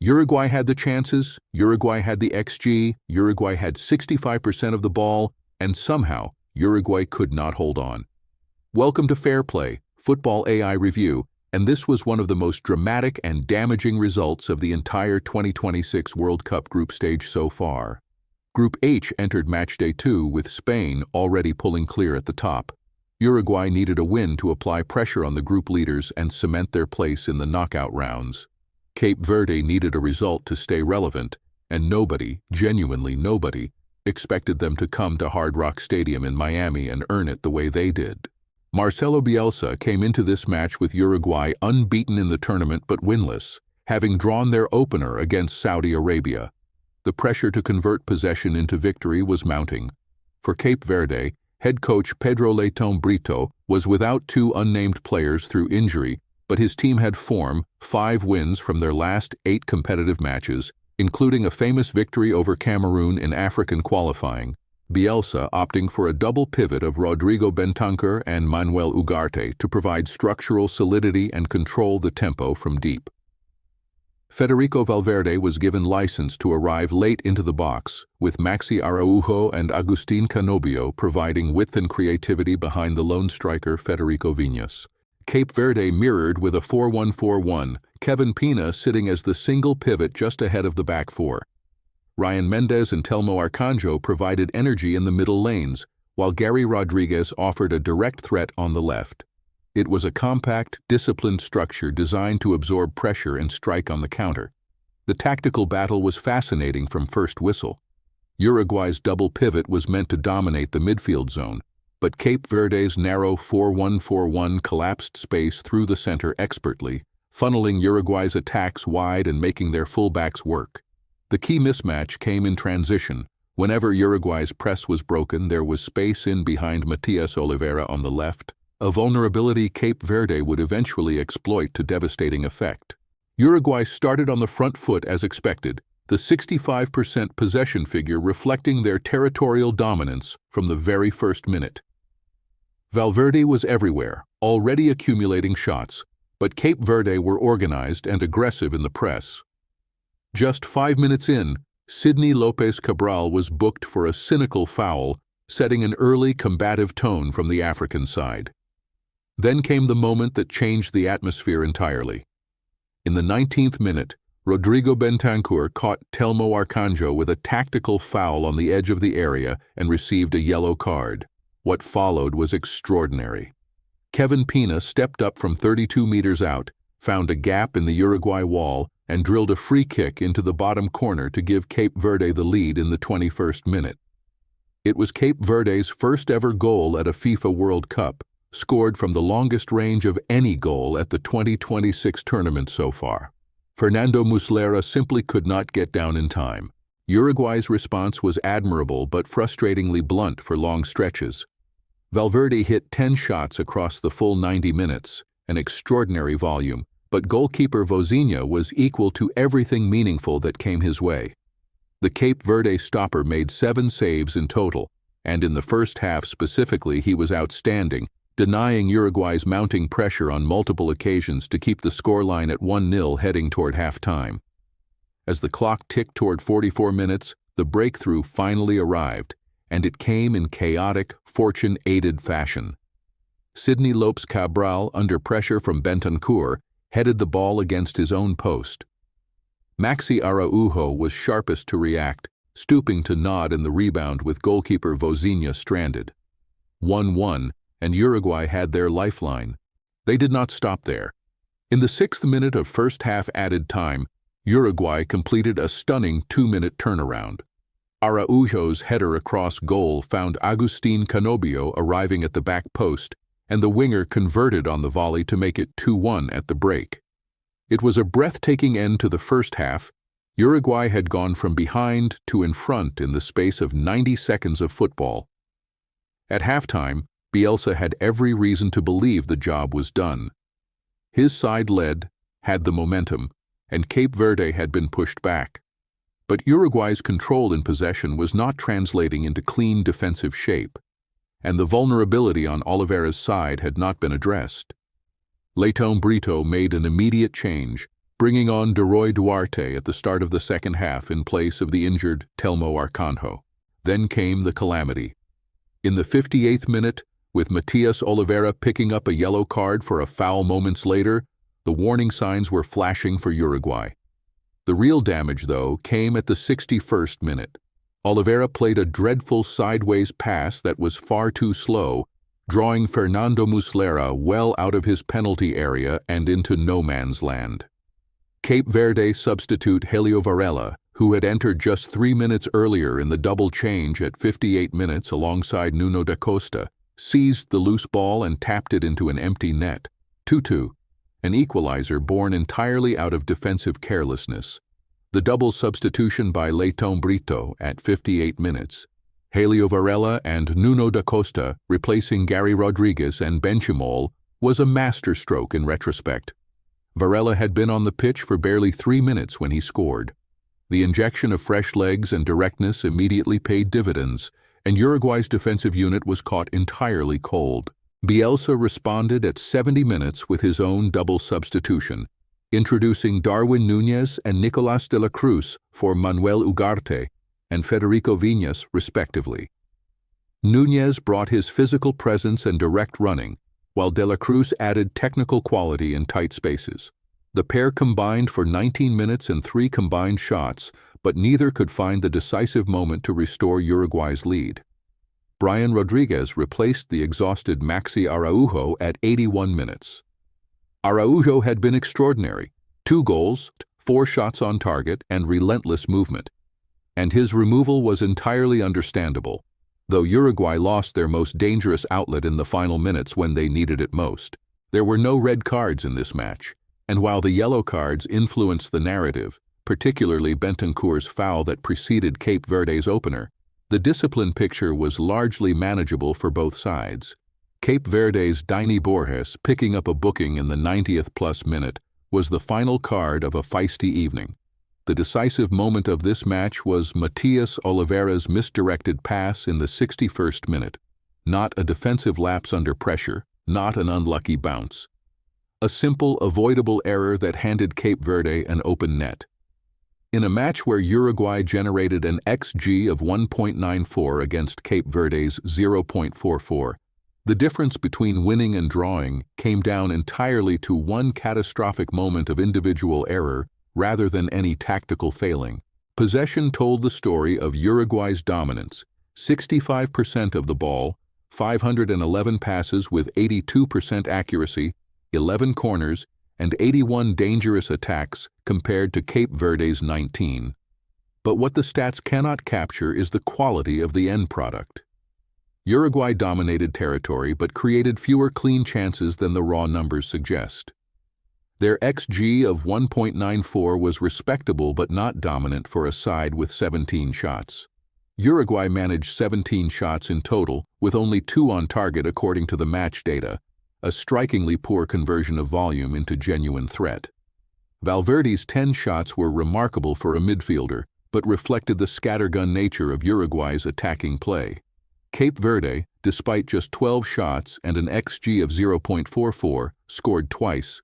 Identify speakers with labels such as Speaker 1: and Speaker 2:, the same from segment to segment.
Speaker 1: Uruguay had the chances, Uruguay had the XG, Uruguay had 65% of the ball, and somehow Uruguay could not hold on. Welcome to FairPlay, Football AI Review, and this was one of the most dramatic and damaging results of the entire 2026 World Cup group stage so far. Group H entered Matchday 2 with Spain already pulling clear at the top. Uruguay needed a win to apply pressure on the group leaders and cement their place in the knockout rounds. Cape Verde needed a result to stay relevant, and nobody, genuinely nobody, expected them to come to Hard Rock Stadium in Miami and earn it the way they did. Marcelo Bielsa came into this match with Uruguay unbeaten in the tournament but winless, having drawn their opener against Saudi Arabia. The pressure to convert possession into victory was mounting. For Cape Verde, head coach Pedro Leitão Brito was without two unnamed players through injury, but his team had form, 5 wins from their last 8 competitive matches, including a famous victory over Cameroon in African qualifying. Bielsa opting for a double pivot of Rodrigo Bentancur and Manuel Ugarte to provide structural solidity and control the tempo from deep. Federico Valverde was given license to arrive late into the box, with Maxi Araujo and Agustín Canobio providing width and creativity behind the lone striker Federico Viñas. Cape Verde mirrored with a 4-1-4-1, Kevin Pina sitting as the single pivot just ahead of the back four. Ryan Mendes and Telmo Arcanjo provided energy in the middle lanes, while Gary Rodriguez offered a direct threat on the left. It was a compact, disciplined structure designed to absorb pressure and strike on the counter. The tactical battle was fascinating from first whistle. Uruguay's double pivot was meant to dominate the midfield zone, but Cape Verde's narrow 4-1-4-1 collapsed space through the center expertly, funneling Uruguay's attacks wide and making their fullbacks work. The key mismatch came in transition. Whenever Uruguay's press was broken, there was space in behind Matias Oliveira on the left, a vulnerability Cape Verde would eventually exploit to devastating effect. Uruguay started on the front foot as expected, the 65% possession figure reflecting their territorial dominance from the very first minute. Valverde was everywhere, already accumulating shots, but Cape Verde were organized and aggressive in the press. Just 5 minutes in, Sidney Lopez Cabral was booked for a cynical foul, setting an early combative tone from the African side. Then came the moment that changed the atmosphere entirely. In the 19th minute, Rodrigo Bentancur caught Telmo Arcanjo with a tactical foul on the edge of the area and received a yellow card. What followed was extraordinary. Kevin Pina stepped up from 32 meters out, found a gap in the Uruguay wall, and drilled a free kick into the bottom corner to give Cape Verde the lead in the 21st minute. It was Cape Verde's first ever goal at a FIFA World Cup, scored from the longest range of any goal at the 2026 tournament so far. Fernando Muslera simply could not get down in time. Uruguay's response was admirable but frustratingly blunt for long stretches. Valverde hit 10 shots across the full 90 minutes, an extraordinary volume, but goalkeeper Vozinha was equal to everything meaningful that came his way. The Cape Verde stopper made 7 saves in total, and in the first half specifically he was outstanding, denying Uruguay's mounting pressure on multiple occasions to keep the scoreline at 1-0 heading toward halftime. As the clock ticked toward 44 minutes, the breakthrough finally arrived, and it came in chaotic, fortune-aided fashion. Sidney Lopes Cabral, under pressure from Bentancur, headed the ball against his own post. Maxi Araujo was sharpest to react, stooping to nod in the rebound with goalkeeper Vozinha stranded. 1-1, and Uruguay had their lifeline. They did not stop there. In the 6th minute of first half added time, Uruguay completed a stunning 2-minute turnaround. Araujo's header across goal found Agustín Canobio arriving at the back post, and the winger converted on the volley to make it 2-1 at the break. It was a breathtaking end to the first half. Uruguay had gone from behind to in front in the space of 90 seconds of football. At halftime, Bielsa had every reason to believe the job was done. His side led, had the momentum, and Cape Verde had been pushed back. But Uruguay's control in possession was not translating into clean defensive shape, and the vulnerability on Oliveira's side had not been addressed. Leitão Brito made an immediate change, bringing on Deroy Duarte at the start of the second half in place of the injured Telmo Arcanjo. Then came the calamity. In the 58th minute, with Matias Oliveira picking up a yellow card for a foul moments later, the warning signs were flashing for Uruguay. The real damage, though, came at the 61st minute. Oliveira played a dreadful sideways pass that was far too slow, drawing Fernando Muslera well out of his penalty area and into no man's land. Cape Verde substitute Helio Varela, who had entered just 3 minutes earlier in the double change at 58 minutes alongside Nuno da Costa, seized the loose ball and tapped it into an empty net. 2-2, an equalizer born entirely out of defensive carelessness. The double substitution by Leitão Brito at 58 minutes, Helio Varela and Nuno da Costa replacing Gary Rodriguez and Benchimol, was a masterstroke in retrospect. Varela had been on the pitch for barely 3 minutes when he scored. The injection of fresh legs and directness immediately paid dividends, and Uruguay's defensive unit was caught entirely cold. Bielsa responded at 70 minutes with his own double substitution, introducing Darwin Núñez and Nicolás de la Cruz for Manuel Ugarte and Federico Viñas, respectively. Núñez brought his physical presence and direct running, while de la Cruz added technical quality in tight spaces. The pair combined for 19 minutes and 3 combined shots, but neither could find the decisive moment to restore Uruguay's lead. Brian Rodriguez replaced the exhausted Maxi Araujo at 81 minutes. Araujo had been extraordinary: 2 goals, 4 shots on target, and relentless movement. And his removal was entirely understandable, though Uruguay lost their most dangerous outlet in the final minutes when they needed it most. There were no red cards in this match, and while the yellow cards influenced the narrative, particularly Bentancur's foul that preceded Cape Verde's opener, the discipline picture was largely manageable for both sides. Cape Verde's Dani Borges picking up a booking in the 90th plus minute was the final card of a feisty evening. The decisive moment of this match was Matias Oliveira's misdirected pass in the 61st minute. Not a defensive lapse under pressure, not an unlucky bounce. A simple, avoidable error that handed Cape Verde an open net. In a match where Uruguay generated an XG of 1.94 against Cape Verde's 0.44, the difference between winning and drawing came down entirely to one catastrophic moment of individual error rather than any tactical failing. Possession told the story of Uruguay's dominance: 65% of the ball, 511 passes with 82% accuracy, 11 corners, and 81 dangerous attacks compared to Cape Verde's 19. But what the stats cannot capture is the quality of the end product. Uruguay dominated territory but created fewer clean chances than the raw numbers suggest. Their XG of 1.94 was respectable but not dominant for a side with 17 shots. Uruguay managed 17 shots in total, with only 2 on target according to the match data, a strikingly poor conversion of volume into genuine threat. Valverde's 10 shots were remarkable for a midfielder, but reflected the scattergun nature of Uruguay's attacking play. Cape Verde, despite just 12 shots and an XG of 0.44, scored twice.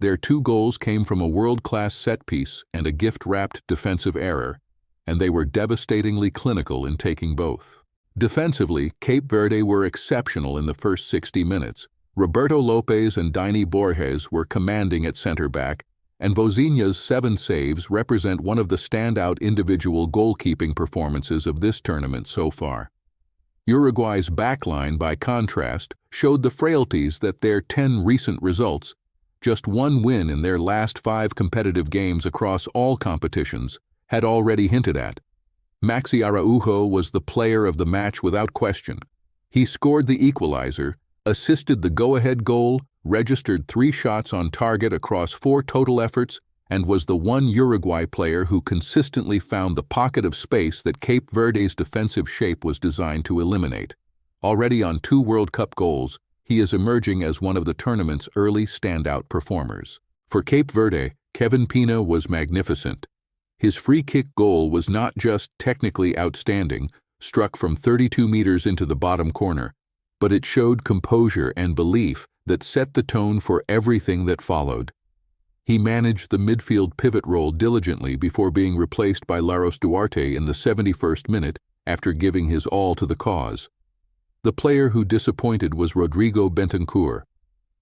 Speaker 1: Their 2 goals came from a world-class set-piece and a gift-wrapped defensive error, and they were devastatingly clinical in taking both. Defensively, Cape Verde were exceptional in the first 60 minutes. Roberto Lopez and Dani Borges were commanding at center-back, and Vozinha's 7 saves represent one of the standout individual goalkeeping performances of this tournament so far. Uruguay's backline, by contrast, showed the frailties that their 10 recent results, just 1 win in their last 5 competitive games across all competitions, had already hinted at. Maxi Araujo was the player of the match without question. He scored the equalizer, assisted the go-ahead goal, registered 3 shots on target across 4 total efforts, and was the one Uruguay player who consistently found the pocket of space that Cape Verde's defensive shape was designed to eliminate. Already on 2 World Cup goals, he is emerging as one of the tournament's early standout performers. For Cape Verde, Kevin Pina was magnificent. His free-kick goal was not just technically outstanding, struck from 32 meters into the bottom corner, but it showed composure and belief that set the tone for everything that followed. He managed the midfield pivot role diligently before being replaced by Laros Duarte in the 71st minute after giving his all to the cause. The player who disappointed was Rodrigo Bentancur.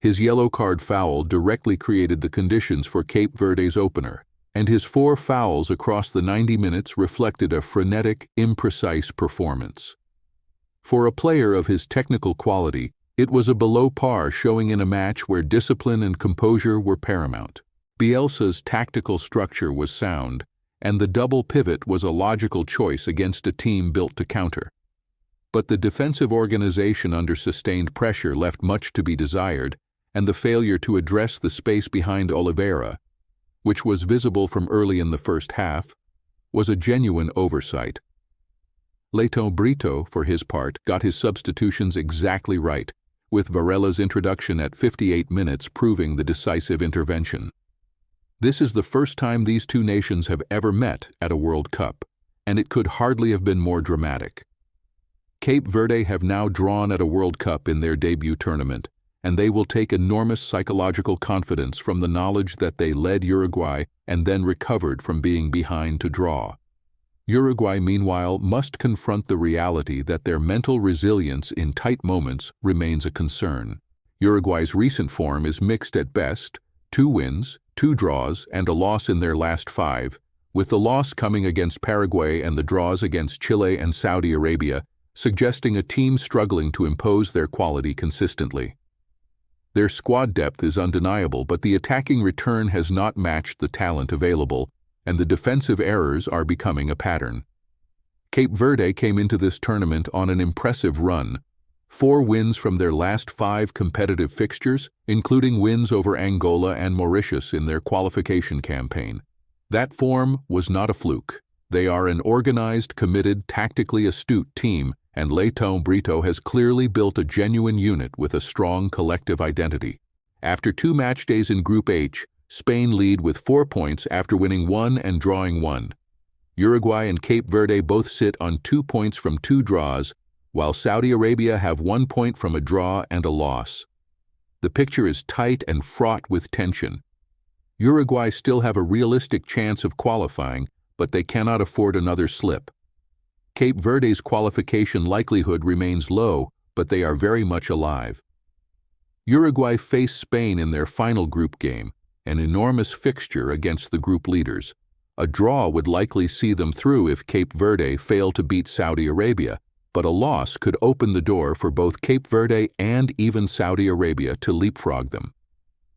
Speaker 1: His yellow card foul directly created the conditions for Cape Verde's opener, and his 4 fouls across the 90 minutes reflected a frenetic, imprecise performance. For a player of his technical quality, it was a below par showing in a match where discipline and composure were paramount. Bielsa's tactical structure was sound, and the double pivot was a logical choice against a team built to counter. But the defensive organization under sustained pressure left much to be desired, and the failure to address the space behind Oliveira, which was visible from early in the first half, was a genuine oversight. Leitão Brito, for his part, got his substitutions exactly right, with Varela's introduction at 58 minutes proving the decisive intervention. This is the first time these two nations have ever met at a World Cup, and it could hardly have been more dramatic. Cape Verde have now drawn at a World Cup in their debut tournament, and they will take enormous psychological confidence from the knowledge that they led Uruguay and then recovered from being behind to draw. Uruguay, meanwhile, must confront the reality that their mental resilience in tight moments remains a concern. Uruguay's recent form is mixed at best: 2 wins, 2 draws, and a loss in their last 5, with the loss coming against Paraguay and the draws against Chile and Saudi Arabia, suggesting a team struggling to impose their quality consistently. Their squad depth is undeniable, but the attacking return has not matched the talent available, and the defensive errors are becoming a pattern. Cape Verde came into this tournament on an impressive run: 4 wins from their last 5 competitive fixtures, including wins over Angola and Mauritius in their qualification campaign. That form was not a fluke. They are an organized, committed, tactically astute team, and Leitão Brito has clearly built a genuine unit with a strong collective identity. After 2 match days in Group H, Spain lead with 4 points after winning 1 and drawing 1. Uruguay and Cape Verde both sit on 2 points from 2 draws, while Saudi Arabia have 1 point from a draw and a loss. The picture is tight and fraught with tension. Uruguay still have a realistic chance of qualifying, but they cannot afford another slip. Cape Verde's qualification likelihood remains low, but they are very much alive. Uruguay face Spain in their final group game, an enormous fixture against the group leaders. A draw would likely see them through if Cape Verde fail to beat Saudi Arabia, but a loss could open the door for both Cape Verde and even Saudi Arabia to leapfrog them.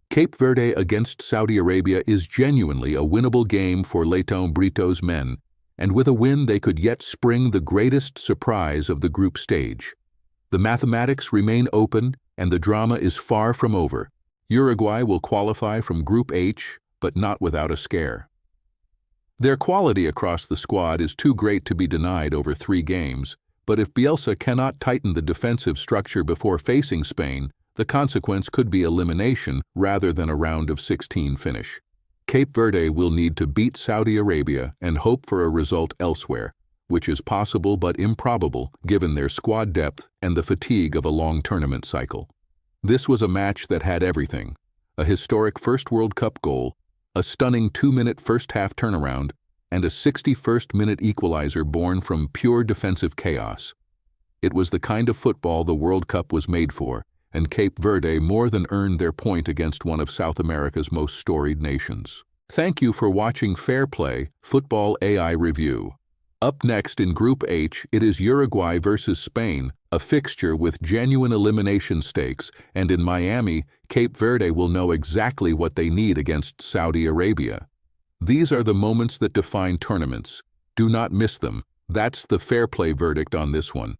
Speaker 1: Cape Verde against Saudi Arabia is genuinely a winnable game for Leitão Brito's men, and with a win they could yet spring the greatest surprise of the group stage. The mathematics remain open, and the drama is far from over. Uruguay will qualify from Group H, but not without a scare. Their quality across the squad is too great to be denied over 3 games, but if Bielsa cannot tighten the defensive structure before facing Spain, the consequence could be elimination rather than a round of 16 finish. Cape Verde will need to beat Saudi Arabia and hope for a result elsewhere, which is possible but improbable given their squad depth and the fatigue of a long tournament cycle. This was a match that had everything: a historic first World Cup goal, a stunning 2-minute first-half turnaround, and a 61st-minute equalizer born from pure defensive chaos. It was the kind of football the World Cup was made for, and Cape Verde more than earned their point against one of South America's most storied nations. Thank you for watching FairPlay Football AI Review. Up next in Group H, it is Uruguay versus Spain, a fixture with genuine elimination stakes, and in Miami, Cape Verde will know exactly what they need against Saudi Arabia. These are the moments that define tournaments. Do not miss them. That's the FairPlay verdict on this one.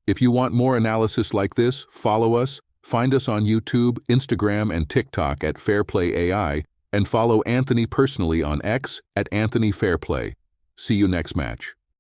Speaker 1: If you want more analysis like this, follow us, find us on YouTube, Instagram, and TikTok at FairPlay AI, and follow Anthony personally on X at Anthony Fairplay. See you next match.